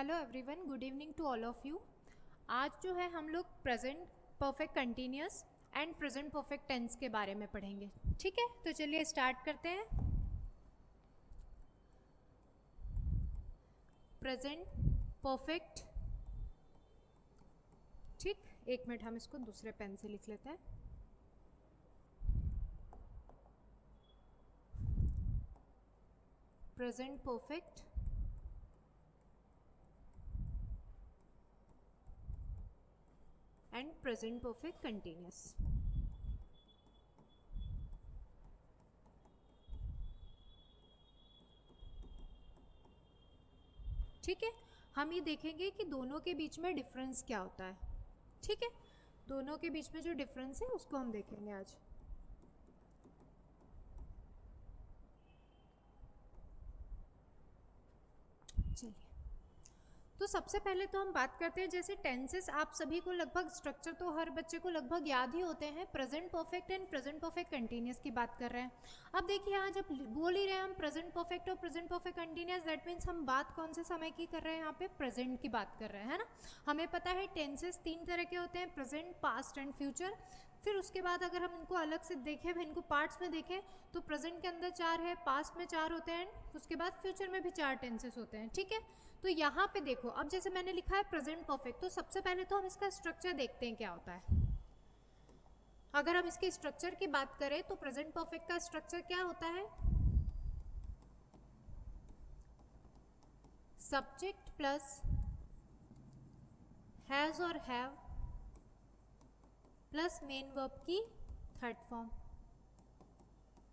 Hello everyone, good evening to all of you. आज जो है हम लोग present perfect continuous and present perfect tense के बारे में पढ़ेंगे। ठीक है, तो चलिए स्टार्ट करते हैं। प्रेजेंट परफेक्ट, ठीक, एक मिनट हम इसको दूसरे पेन से लिख लेते हैं। Present perfect and present perfect continuous. ठीक है, हम ये देखेंगे कि दोनों के बीच में डिफरेंस क्या होता है। ठीक है, दोनों के बीच में जो डिफरेंस है उसको हम देखेंगे आज। चलिए, तो सबसे पहले तो हम बात करते हैं, जैसे टेंसेस आप सभी को लगभग स्ट्रक्चर तो हर बच्चे को लगभग याद ही होते हैं। Present perfect and present perfect continuous की बात कर रहे हैं। अब देखिए, यहाँ जब बोल ही रहे हैं हम प्रेजेंट परफेक्ट और present perfect continuous, that means हम बात कौन से समय की कर रहे हैं, यहाँ पे प्रेजेंट की बात कर रहे हैं, है ना। हमें पता है टेंसेस 3 तरह के होते हैं, प्रेजेंट, पास्ट एंड फ्यूचर। फिर उसके बाद अगर हम इनको अलग से देखें, इनको पार्ट्स में देखें, तो प्रेजेंट के अंदर 4 है, पास्ट में 4 होते हैं, उसके बाद फ्यूचर में भी 4 टेंसेस होते हैं। ठीक है, तो यहाँ पे देखो, अब जैसे मैंने लिखा है प्रेजेंट परफेक्ट, तो सबसे पहले तो हम इसका स्ट्रक्चर देखते हैं क्या होता है। अगर हम इसके स्ट्रक्चर की बात करें तो प्रेजेंट परफेक्ट का स्ट्रक्चर क्या होता है, सब्जेक्ट प्लस हैज और हैव प्लस मेन वर्ब की third form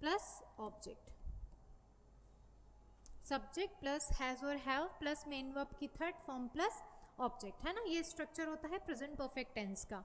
plus object. Subject plus has और हैव प्लस मेन वर्ब की थर्ड फॉर्म प्लस ऑब्जेक्ट, है ना। ये स्ट्रक्चर होता है प्रेजेंट परफेक्ट टेंस का।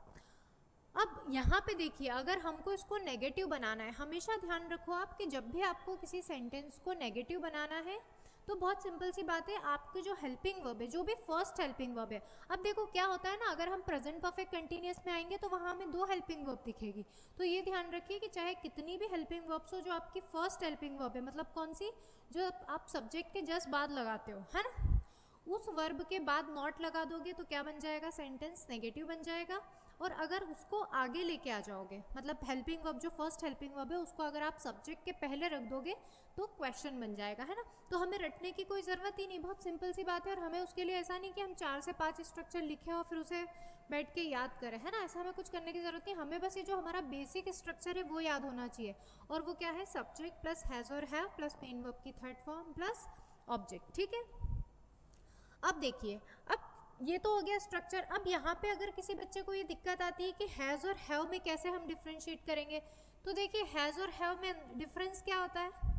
अब यहाँ पे देखिए, अगर हमको इसको नेगेटिव बनाना है, हमेशा ध्यान रखो आप कि जब भी आपको किसी सेंटेंस को नेगेटिव बनाना है तो बहुत सिंपल सी बात है, आपके जो हेल्पिंग वर्ब है, जो भी फर्स्ट हेल्पिंग वर्ब है, अब देखो क्या होता है ना, अगर हम प्रेजेंट परफेक्ट कंटिन्यूअस में आएंगे तो वहाँ हमें 2 हेल्पिंग वर्ब दिखेगी। तो ये ध्यान रखिए कि चाहे कितनी भी हेल्पिंग वर्ब्स हो, जो आपकी फर्स्ट हेल्पिंग वर्ब है, मतलब कौन सी, जो आप सब्जेक्ट के जस्ट बाद लगाते हो, है ना, उस वर्ब के बाद नॉट लगा दोगे तो क्या बन जाएगा, सेंटेंस नेगेटिव बन जाएगा। और अगर उसको आगे लेके आ जाओगे, मतलब हेल्पिंग वर्ब जो फर्स्ट हेल्पिंग वर्ब है उसको अगर आप सब्जेक्ट के पहले रख दोगे तो क्वेश्चन बन जाएगा, है ना। तो हमें रटने की कोई ज़रूरत ही नहीं, बहुत सिंपल सी बात है। और हमें उसके लिए ऐसा नहीं कि हम 4 से 5 स्ट्रक्चर लिखें और फिर उसे बैठ के याद करें, है ना। ऐसा हमें कुछ करने की ज़रूरत नहीं, हमें बस ये जो हमारा बेसिक स्ट्रक्चर है वो याद होना चाहिए। और वो क्या है, सब्जेक्ट प्लस हैज़ और हैव प्लस मेन वर्ब की थर्ड फॉर्म प्लस ऑब्जेक्ट। ठीक है, अब देखिए, अब ये तो हो गया स्ट्रक्चर। अब यहाँ पे अगर किसी बच्चे को ये दिक्कत आती है कि हैज़ और हैव में कैसे हम डिफ्रेंशिएट करेंगे, तो देखिए हैज़ और हैव में डिफरेंस क्या होता है।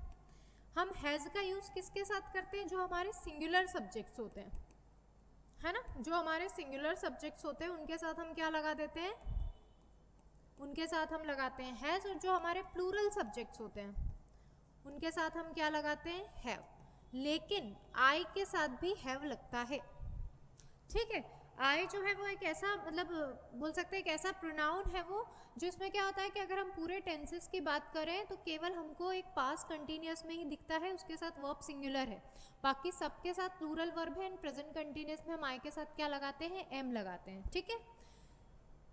हम हैज़ का यूज़ किसके साथ करते हैं, जो हमारे सिंगुलर सब्जेक्ट्स होते हैं, है ना। जो हमारे सिंगुलर सब्जेक्ट्स होते हैं उनके साथ हम क्या लगा देते हैं, उनके साथ हम लगाते हैं हैज़। और जो हमारे प्लूरल सब्जेक्ट्स होते हैं उनके साथ हम क्या लगाते हैं, हैव। लेकिन आई के साथ भी हैव लगता है। ठीक है, आई जो है वो एक ऐसा, मतलब बोल सकते हैं एक ऐसा प्रोनाउन है वो, जिसमें क्या होता है कि अगर हम पूरे टेंसेस की बात करें तो केवल हमको एक पास्ट कंटिन्यूअस में ही दिखता है, उसके साथ वर्ब सिंगुलर है, बाकी सबके साथ प्लूरल वर्ब है। एंड प्रेजेंट कंटिन्यूअस में हम आई के साथ क्या लगाते हैं, एम लगाते हैं। ठीक है,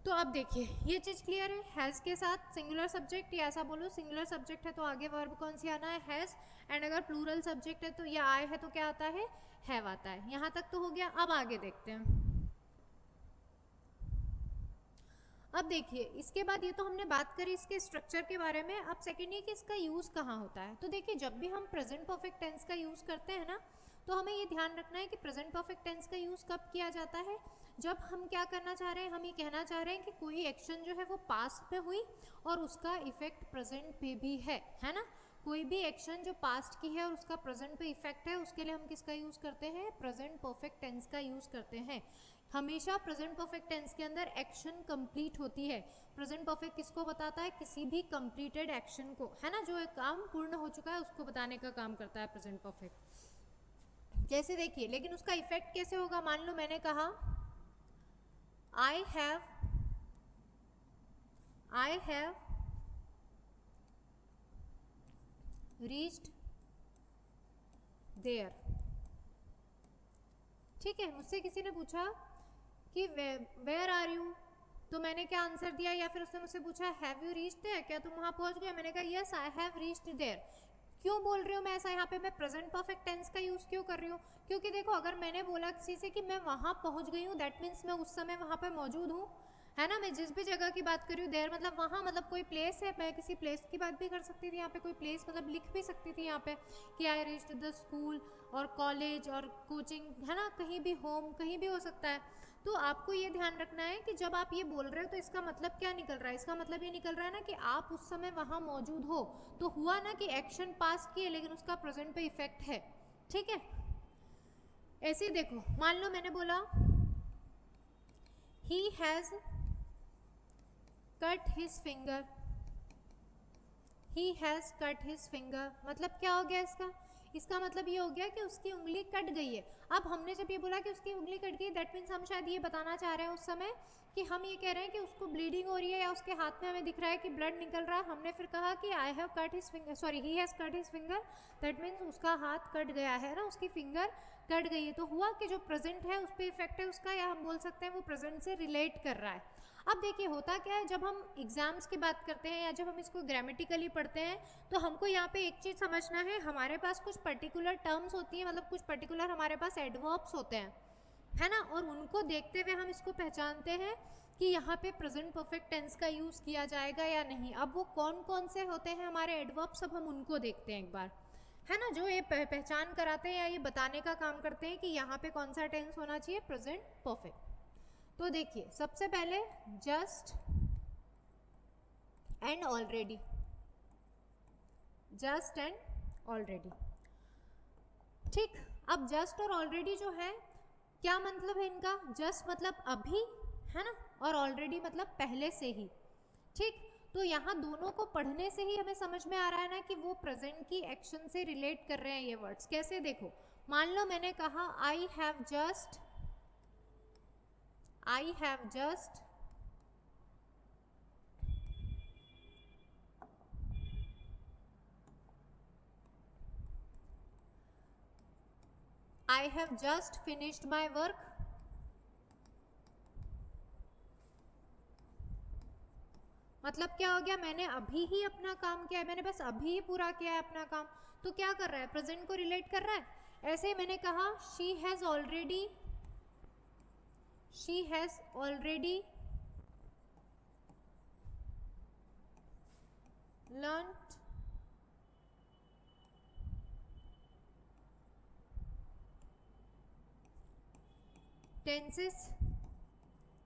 तो अब देखिए ये चीज़ क्लियर है, हैज़ के साथ सिंगुलर सब्जेक्ट, या ऐसा बोलो सिंगुलर सब्जेक्ट है तो आगे वर्ब कौन सी आना है, हैज़। एंड अगर प्लूरल सब्जेक्ट है तो या आए है तो क्या आता है, हैव आता है। यहाँ तक तो हो गया। अब आगे देखते हैं। अब देखिए, इसके बाद ये तो हमने बात करी इसके स्ट्रक्चर के बारे में। अब सेकेंड ये कि इसका यूज़ कहाँ होता है। तो देखिए, जब भी हम प्रेजेंट परफेक्ट टेंस का यूज़ करते हैं ना, तो हमें ये ध्यान रखना है कि प्रेजेंट परफेक्ट टेंस का यूज़ कब किया जाता है, जब हम क्या करना चाह रहे हैं, हम ये कहना चाह रहे हैं कि कोई एक्शन जो है वो पास्ट में हुई और उसका इफेक्ट प्रेजेंट पे भी है ना। कोई भी एक्शन जो पास्ट की है और उसका प्रेजेंट पे इफेक्ट है, उसके लिए हम किसका यूज़ करते हैं, प्रेजेंट परफेक्ट टेंस का यूज़ करते हैं। हमेशा प्रेजेंट परफेक्ट टेंस के अंदर एक्शन कंप्लीट होती है। प्रेजेंट परफेक्ट किसको बताता है, किसी भी कंप्लीटेड एक्शन को, है ना, जो एक काम पूर्ण हो चुका है उसको बताने का काम करता है प्रेजेंट परफेक्ट। जैसे देखिए, लेकिन उसका इफेक्ट कैसे होगा, मान लो मैंने कहा आई हैव रीच्ड देयर, ठीक है, मुझसे किसी ने पूछा कि वेयर आर यू, तो मैंने क्या आंसर दिया, या फिर उसने मुझसे पूछा हैव यू रीच्ड देयर, क्या तुम वहाँ पहुँच गए, मैंने कहा yes I have reached there. क्यों बोल रही हूँ मैं ऐसा, यहाँ पे मैं प्रेजेंट परफेक्ट टेंस का यूज़ क्यों कर रही हूँ, क्योंकि देखो अगर मैंने बोला किसी से कि मैं वहाँ पहुँच गई हूँ, दैट मीन्स मैं उस समय वहाँ पे मौजूद हूँ, है ना। मैं जिस भी जगह की बात कर रही हूँ, देयर मतलब वहाँ, मतलब कोई प्लेस है, मैं किसी प्लेस की बात भी कर सकती थी यहाँ पे, कोई प्लेस मतलब लिख भी सकती थी यहाँ पे कि आई रीच्ड द स्कूल और कॉलेज और कोचिंग, है ना, कहीं भी, होम, कहीं भी हो सकता है। तो आपको ये ध्यान रखना है कि जब आप ये बोल रहे हो तो इसका मतलब क्या निकल रहा है, इसका मतलब ये निकल रहा है ना कि आप उस समय वहाँ मौजूद हो, तो हुआ ना कि एक्शन पास किए लेकिन उसका प्रेजेंट पे इफेक्ट है, ठीक है। ऐसे ही देखो, मान लो मैंने बोला he has cut his finger, he has cut his finger, मतलब क्या हो गया इसका, इसका मतलब ये हो गया कि उसकी उंगली कट गई है। अब हमने जब ये बोला कि उसकी उंगली कट गई, दैट मीन्स हम शायद ये बताना चाह रहे हैं उस समय कि हम ये कह रहे हैं कि उसको ब्लीडिंग हो रही है, या उसके हाथ में हमें दिख रहा है कि ब्लड निकल रहा है। हमने फिर कहा कि I have cut his finger, sorry he has cut his finger, that means उसका हाथ कट गया है ना, उसकी फिंगर कट गई है। तो हुआ कि जो प्रेजेंट है उस पर इफेक्ट है उसका, या हम बोल सकते हैं वो प्रेजेंट से रिलेट कर रहा है। अब देखिए होता क्या है, जब हम एग्जाम्स की बात करते हैं या जब हम इसको ग्रामेटिकली पढ़ते हैं, तो हमको यहाँ पे एक चीज़ समझना है, हमारे पास कुछ पर्टिकुलर टर्म्स होती हैं, मतलब कुछ पर्टिकुलर हमारे पास एडवर्ब्स होते हैं, है ना, और उनको देखते हुए हम इसको पहचानते हैं कि यहाँ पे प्रेजेंट परफेक्ट टेंस का यूज़ किया जाएगा या नहीं। अब वो कौन कौन से होते हैं हमारे एडवर्ब्स, अब हम उनको देखते हैं एक बार, है ना, जो ये पहचान कराते हैं या ये बताने का काम करते हैं कि यहाँ पे कौन सा टेंस होना चाहिए, प्रेजेंट परफेक्ट। तो देखिए सबसे पहले just and already, just and already, ठीक। अब जस्ट और ऑलरेडी जो है, क्या मतलब है इनका, जस्ट मतलब अभी, है ना, और ऑलरेडी मतलब पहले से ही, ठीक। तो यहाँ दोनों को पढ़ने से ही हमें समझ में आ रहा है ना कि वो प्रेजेंट की एक्शन से रिलेट कर रहे हैं ये वर्ड्स। कैसे, देखो मान लो मैंने कहा I have just, I have just I have just finished my work, मतलब क्या हो गया, मैंने अभी ही अपना काम किया है, मैंने बस अभी ही पूरा किया है अपना काम। तो क्या कर रहा है, प्रेजेंट को रिलेट कर रहा है। ऐसे ही मैंने कहा she has already, she has already learned tenses,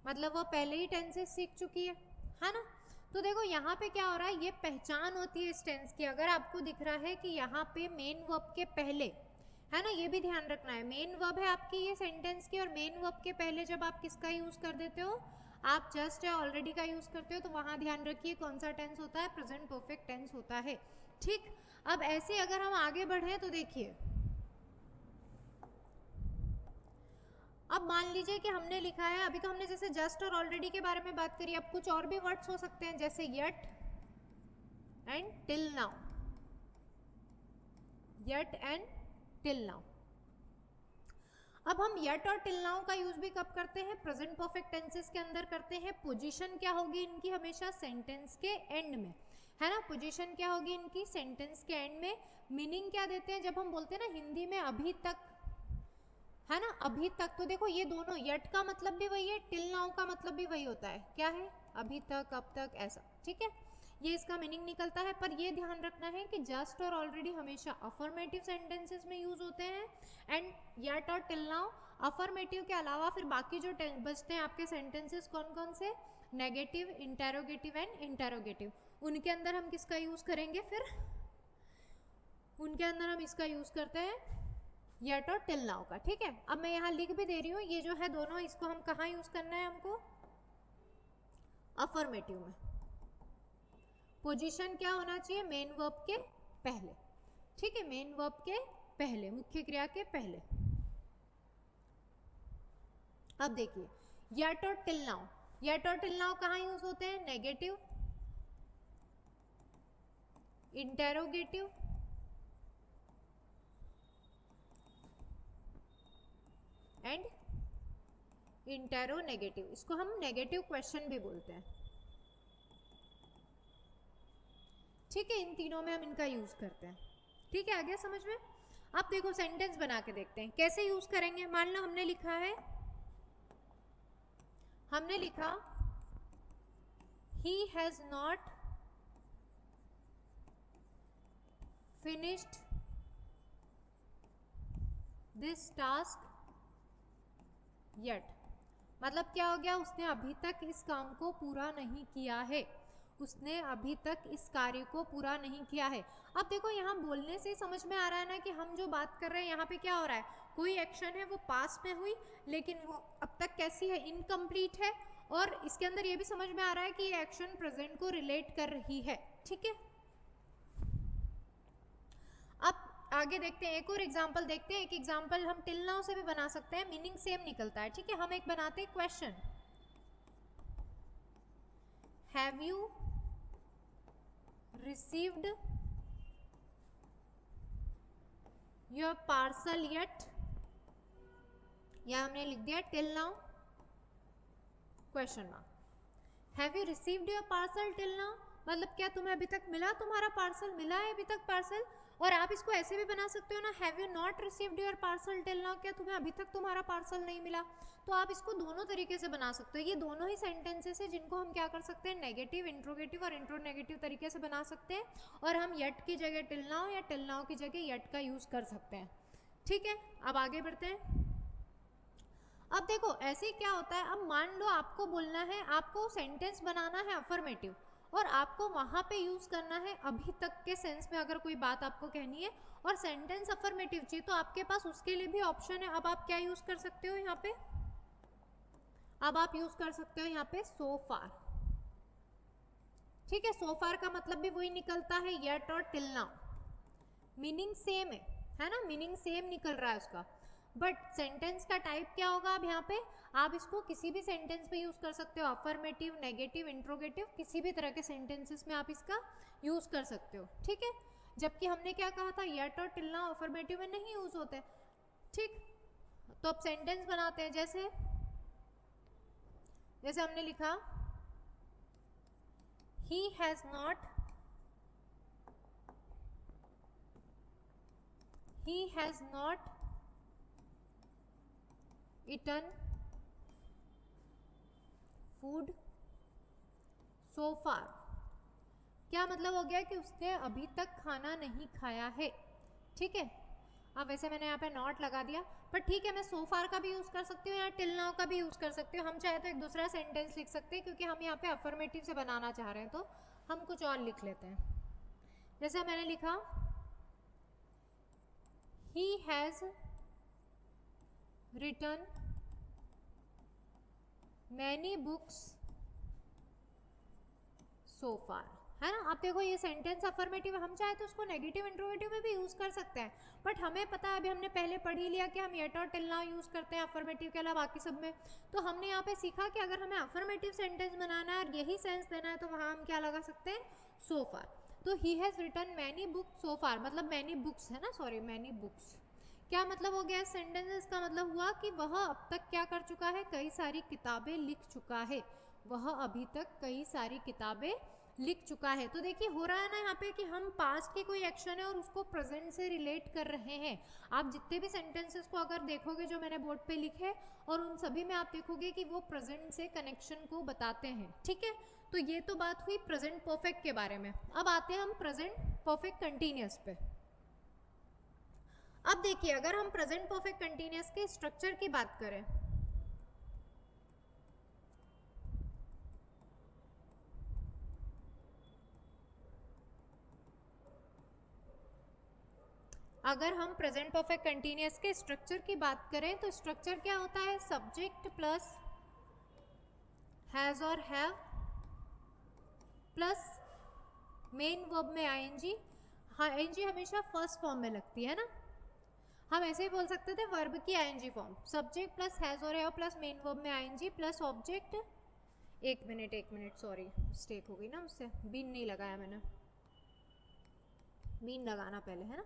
मतलब वो पहले ही टेंसेस सीख चुकी है ना। तो देखो यहाँ पे क्या हो रहा है, ये पहचान होती है इस टेंस की। अगर आपको दिख रहा है कि यहाँ पे मेन वर्ब के पहले, है ना, ये भी ध्यान रखना है, मेन वर्ब है आपकी ये सेंटेंस की, और मेन वर्ब के पहले जब आप किसका यूज़ कर देते हो, आप जस्ट या ऑलरेडी का यूज़ करते हो, तो वहाँ ध्यान रखिए कौन सा टेंस होता है, प्रेजेंट परफेक्ट टेंस होता है, ठीक। अब ऐसे अगर हम आगे बढ़ें तो देखिए, अब मान लीजिए कि हमने लिखा है, अभी तो हमने जैसे जस्ट और ऑलरेडी के बारे में बात करी, अब कुछ और भी वर्ड्स हो सकते हैं जैसे yet and till now, yet and till now. अब हम येट और टिल नाउ का यूज भी कब करते हैं, प्रेजेंट परफेक्ट टेंसेस के अंदर करते हैं। पोजीशन क्या होगी इनकी, हमेशा सेंटेंस के एंड में, है ना, पोजीशन क्या होगी इनकी, सेंटेंस के एंड में। मीनिंग क्या देते हैं, जब हम बोलते हैं ना हिंदी में अभी तक, है ना, अभी तक, तो देखो ये दोनों, येट का मतलब भी वही है, टिल नाउ का मतलब भी वही होता है, क्या है, अभी तक, अब तक, ऐसा, ठीक है, ये इसका मीनिंग निकलता है। पर ये ध्यान रखना है कि जस्ट और ऑलरेडी हमेशा अफर्मेटिव सेंटेंसेस में यूज होते हैं, एंड येट और टिल नाउ अफर्मेटिव के अलावा फिर बाकी जो बचते हैं आपके सेंटेंसेस कौन कौन से, नेगेटिव, इंटेरोगेटिव एंड इंटेरोगेटिव, उनके अंदर हम किसका यूज करेंगे, फिर उनके अंदर हम इसका यूज करते हैं येट और टिल नाउ का, ठीक है। अब मैं यहाँ लिख भी दे रही हूँ, ये जो है दोनों, इसको हम कहाँ यूज करना है हमको, अफर्मेटिव में। पोजीशन क्या होना चाहिए, मेन वर्ब के पहले, ठीक है, मेन वर्ब के पहले, मुख्य क्रिया के पहले। अब देखिए येट और टिल नाउ, येट और टिल नाउ कहाँ यूज होते हैं, नेगेटिव, एंड इंटेरोनेगेटिव, इसको हम नेगेटिव क्वेश्चन भी बोलते हैं। ठीक है, इन तीनों में हम इनका यूज करते हैं। ठीक है, आ गया समझ में? अब देखो सेंटेंस बना के देखते हैं कैसे यूज करेंगे। मान लो हमने लिखा he has not finished this task yet। मतलब क्या हो गया, उसने अभी तक इस काम को पूरा नहीं किया है, उसने अभी तक इस कार्य को पूरा नहीं किया है। अब देखो यहाँ बोलने से समझ में आ रहा है ना कि हम जो बात कर रहे हैं यहाँ पे क्या हो रहा है, कोई एक्शन है वो पास में हुई लेकिन वो अब तक कैसी है, इनकम्प्लीट है। और इसके अंदर ये भी समझ में आ रहा है कि ये एक्शन प्रेजेंट को रिलेट कर रही है। ठीक है, अब आगे देखते हैं, एक और एग्जाम्पल देखते हैं। एक एग्जाम्पल हम टिल नाउ से भी बना सकते हैं, मीनिंग सेम निकलता है। ठीक है, हम एक बनाते हैं question, have you received your parcel yet, या हमने लिख दिया till now question mark. Have you received your parcel till now, मतलब क्या तुम्हें अभी तक मिला तुम्हारा पार्सल, मिला है अभी तक पार्सल। और आप इसको ऐसे भी बना सकते हो ना, have you not received your parcel till now, क्या तुम्हें अभी तक तुम्हारा पार्सल नहीं मिला। तो आप इसको दोनों तरीके से बना सकते हो। ये दोनों ही सेंटेंसेस है जिनको हम क्या कर सकते हैं, नेगेटिव, इंट्रोगेटिव और इंट्रोनेगेटिव तरीके से बना सकते हैं। और हम येट की जगह टिल नाउ या टिल नाउ की जगह येट का यूज कर सकते हैं। ठीक है, अब आगे बढ़ते हैं। अब देखो ऐसे क्या होता है, अब मान लो आपको बोलना है, आपको सेंटेंस बनाना है अफर्मेटिव और आपको वहां पे यूज करना है अभी तक के सेंस में अगर कोई बात आपको कहनी है और सेंटेंस अफर्मेटिव चाहिए, तो आपके पास उसके लिए भी ऑप्शन है। अब आप क्या यूज कर सकते हो यहाँ पे, अब आप यूज कर सकते हो यहाँ पे सो फार। ठीक है, सो फार का मतलब भी वही निकलता है, येट और टिल नाउ, मीनिंग सेम है ना, मीनिंग सेम निकल रहा है उसका। बट सेंटेंस का टाइप क्या होगा, अब यहाँ पे आप इसको किसी भी सेंटेंस पे यूज कर सकते हो, अफर्मेटिव, नेगेटिव, इंट्रोगेटिव, किसी भी तरह के सेंटेंसेस में आप इसका यूज कर सकते हो। ठीक है, जबकि हमने क्या कहा था, येट और टिल नाउ अफर्मेटिव में नहीं यूज होते। ठीक, तो अब सेंटेंस बनाते हैं। जैसे हमने लिखा he has not eaten food so far। क्या मतलब हो गया कि उसने अभी तक खाना नहीं खाया है। ठीक है, अब वैसे मैंने यहाँ पे नॉट लगा दिया, पर ठीक है, मैं सो फार का भी यूज कर सकती हूँ या टिल नाउ का भी यूज कर सकती हूँ। हम चाहे तो एक दूसरा सेंटेंस लिख सकते हैं, क्योंकि हम यहाँ पे अफर्मेटिव से बनाना चाह रहे हैं तो हम कुछ और लिख लेते हैं। जैसे मैंने लिखा he has written many books so far, है ना। आप देखो ये सेंटेंस अफर्मेटिव है, हम चाहे तो उसको नेगेटिव, इंट्रोगेटिव में भी यूज कर सकते हैं, बट हमें पता है, अभी हमने पहले पढ़ ही लिया कि हम येट और टिल नाउ यूज करते हैं अफर्मेटिव के अलावा बाकी सब में। तो हमने यहाँ पे सीखा कि अगर हमें अफर्मेटिव सेंटेंस बनाना है और यही सेंस देना है तो वहाँ हम क्या लगा सकते हैं, सो फार। तो he has written many books so far, मतलब मैनी बुक्स है ना, सॉरी मैनी बुक्स, क्या मतलब हो गया इस सेंटेंस का, मतलब हुआ कि वह अब तक क्या कर चुका है, कई सारी किताबें लिख चुका है, वह अभी तक कई सारी किताबें लिख चुका है। तो देखिए हो रहा है ना यहाँ पे कि हम पास्ट के कोई एक्शन है और उसको प्रेजेंट से रिलेट कर रहे हैं। आप जितने भी सेंटेंसेस को अगर देखोगे जो मैंने बोर्ड पे लिखे, और उन सभी में आप देखोगे कि वो प्रेजेंट से कनेक्शन को बताते हैं। ठीक है, तो ये तो बात हुई प्रेजेंट परफेक्ट के बारे में। अब आते हैं हम प्रेजेंट परफेक्ट कंटिन्यूअस पे। अब देखिए अगर हम प्रेजेंट परफेक्ट कंटिन्यूअस के स्ट्रक्चर की बात करें, अगर हम प्रेजेंट परफेक्ट कंटिन्यूअस के स्ट्रक्चर की बात करें तो स्ट्रक्चर क्या होता है, सब्जेक्ट प्लस हैज और हैव प्लस मेन वर्ब में आईएनजी। हाँ, आईएनजी हमेशा फर्स्ट फॉर्म में लगती है ना, हम ऐसे ही बोल सकते थे वर्ब की ING form, subject plus has और हैव प्लस मेन वर्ब में आईएनजी प्लस ऑब्जेक्ट। एक मिनट सॉरी मिस्टेक हो गई ना मुझसे, बीन नहीं लगाया मैंने, बीन लगाना पहले है ना।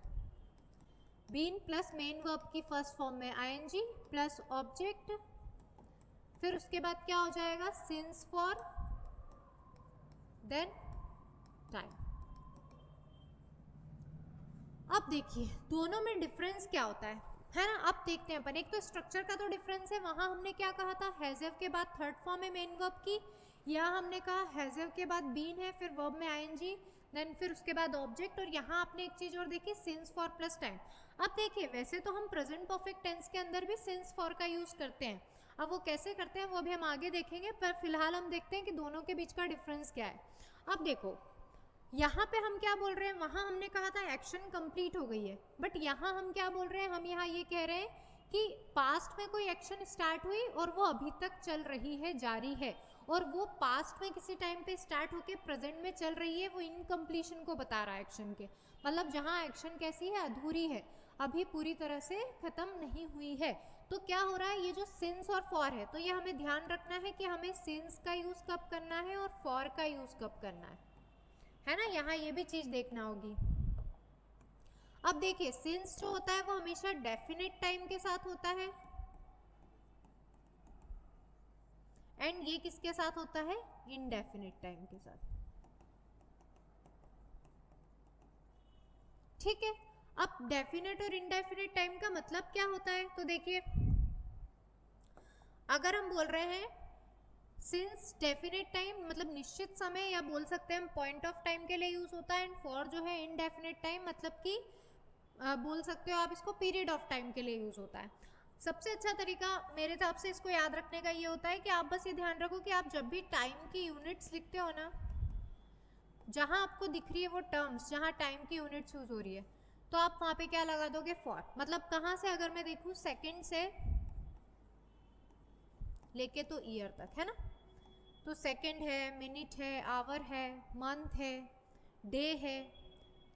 बीन प्लस मेन वर्ब की फर्स्ट फॉर्म में आईएनजी प्लस ऑब्जेक्ट, फिर उसके बाद क्या हो जाएगा सिंस फॉर, देन टाइम। अब देखिए दोनों में डिफरेंस क्या होता है ना। अब देखते हैं अपन, एक तो स्ट्रक्चर का तो डिफरेंस है, वहां हमने क्या कहा था हैज़ के बाद थर्ड फॉर्म है मेन वर्ब की, यहाँ हमने कहा हैज़ के बाद बीन है, फिर वर्ब में आईएनजी, देन फिर उसके बाद ऑब्जेक्ट, और यहाँ आपने एक चीज और देखी सिंस फॉर प्लस टाइम। अब देखिए वैसे तो हम प्रेजेंट परफेक्ट टेंस के अंदर भी सिंस फॉर का यूज करते हैं, अब वो कैसे करते हैं वो भी हम आगे देखेंगे, पर फिलहाल हम देखते हैं कि दोनों के बीच का डिफरेंस क्या है। अब देखो यहाँ पे हम क्या बोल रहे हैं, वहाँ हमने कहा था एक्शन कंप्लीट हो गई है, बट यहाँ हम क्या बोल रहे हैं, हम यहाँ ये कह रहे हैं कि पास्ट में कोई एक्शन स्टार्ट हुई और वो अभी तक चल रही है, जारी है, और वो पास्ट में किसी टाइम पे स्टार्ट होके प्रेजेंट में चल रही है, वो इनकम्प्लीशन को बता रहा है एक्शन के, मतलब जहाँ एक्शन कैसी है अधूरी है, अभी पूरी तरह से खत्म नहीं हुई है। तो क्या हो रहा है, ये जो सिंस और फॉर है, तो ये हमें ध्यान रखना है कि हमें सिंस का यूज कब करना है और फॉर का यूज कब करना है ना, यहाँ ये भी चीज देखना होगी। अब देखिए सिंस जो होता है वो हमेशा डेफिनेट टाइम के साथ होता है, एंड ये किसके साथ होता है, इनडेफिनेट टाइम के साथ। ठीक है, अब डेफिनेट और इनडेफिनेट टाइम का मतलब क्या होता है, तो देखिए अगर हम बोल रहे हैं सिंस डेफिनेट टाइम मतलब निश्चित समय, या बोल सकते हैं हम पॉइंट ऑफ टाइम के लिए यूज होता है, एंड फॉर जो है इनडेफिनेट टाइम मतलब कि बोल सकते हो आप इसको पीरियड ऑफ टाइम के लिए यूज होता है। सबसे अच्छा तरीका मेरे हिसाब से इसको याद रखने का ये होता है कि आप बस ये ध्यान रखो कि आप जब भी टाइम की यूनिट्स लिखते हो ना, जहां आपको दिख रही है वो टर्म्स जहां टाइम की यूनिट्स यूज हो रही है, तो आप वहां पे क्या लगा दोगे फॉर, मतलब कहां से, अगर मैं देखूं सेकंड से लेके तो ईयर तक है ना, तो सेकंड है, मिनट है, आवर है, मंथ है, डे है,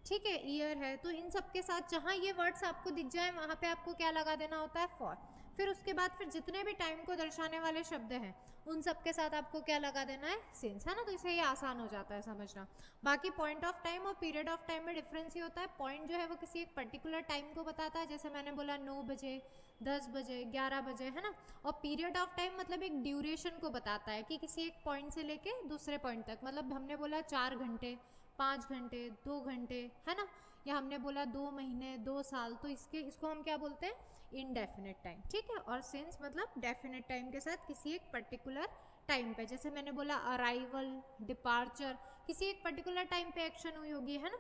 ठीक है, ईयर है, तो इन सब के साथ जहाँ ये वर्ड्स आपको दिख जाए वहाँ पे आपको क्या लगा देना होता है फॉर। फिर उसके बाद फिर जितने भी टाइम को दर्शाने वाले शब्द हैं उन सब के साथ आपको क्या लगा देना है सिंस, है ना, तो इससे ये आसान हो जाता है समझना। बाकी पॉइंट ऑफ टाइम और पीरियड ऑफ टाइम में डिफरेंस ये होता है, पॉइंट जो है वो किसी एक पर्टिकुलर टाइम को बताता है, जैसे मैंने बोला 9 बजे, 10 बजे, 11 बजे, है ना, और पीरियड ऑफ टाइम मतलब एक ड्यूरेशन को बताता है कि किसी एक पॉइंट से लेके दूसरे पॉइंट तक, मतलब हमने बोला 4 घंटे, 5 घंटे, 2 घंटे, है ना, या हमने बोला 2 महीने, 2 साल, तो इसको हम क्या बोलते हैं इनडेफिनेट टाइम। ठीक है, और सिंस मतलब डेफिनेट टाइम के साथ किसी एक पर्टिकुलर टाइम पे, जैसे मैंने बोला अराइवल, डिपार्चर, किसी एक पर्टिकुलर टाइम पे एक्शन हुई होगी, है ना।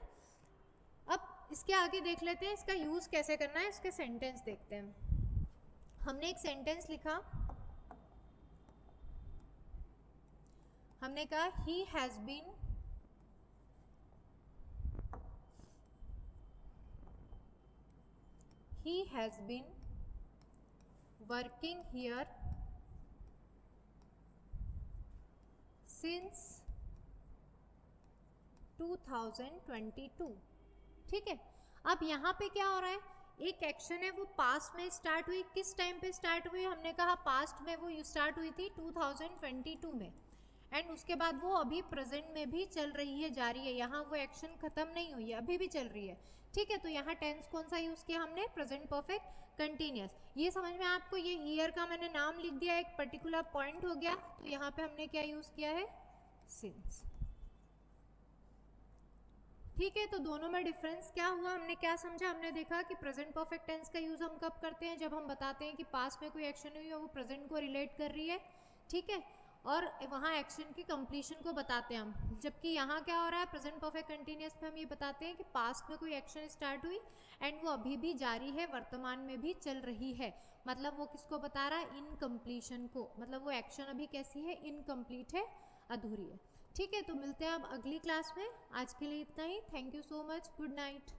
अब इसके आगे देख लेते हैं इसका यूज कैसे करना है, इसके सेंटेंस देखते हैं। हमने एक सेंटेंस लिखा, हमने कहा he has been working here since 2022। ठीक है, अब यहाँ पे क्या हो रहा है, एक एक्शन है वो पास्ट में स्टार्ट हुई, किस टाइम पे स्टार्ट हुई, हमने कहा पास्ट में वो स्टार्ट हुई थी 2022 में, एंड उसके बाद वो अभी प्रेजेंट में भी चल रही है, जारी है, यहाँ वो एक्शन खत्म नहीं हुई है, अभी भी चल रही है। ठीक है, तो यहाँ टेंस कौन सा यूज किया हमने, प्रेजेंट परफेक्ट कंटिन्यूअस। ये समझ में आपको, ये ईयर का मैंने नाम लिख दिया, एक पर्टिकुलर पॉइंट हो गया, तो यहाँ पे हमने क्या यूज किया है सिंस। ठीक है, तो दोनों में डिफरेंस क्या हुआ, हमने क्या समझा, हमने देखा कि प्रेजेंट परफेक्ट टेंस का यूज हम कब करते हैं, जब हम बताते हैं कि पास्ट में कोई एक्शन हुई है वो प्रेजेंट को रिलेट कर रही है, ठीक है, और वहाँ एक्शन की कंप्लीशन को बताते हैं हम। जबकि यहाँ क्या हो रहा है, प्रेजेंट परफेक्ट कंटिन्यूअस में हम ये बताते हैं कि पास्ट में कोई एक्शन स्टार्ट हुई एंड वो अभी भी जारी है, वर्तमान में भी चल रही है, मतलब वो किसको बता रहा है, इनकम्प्लीशन को, मतलब वो एक्शन अभी कैसी है, इनकम्प्लीट है, अधूरी है। ठीक है, तो मिलते हैं अब अगली क्लास में, आज के लिए इतना ही, thank you so much, good night.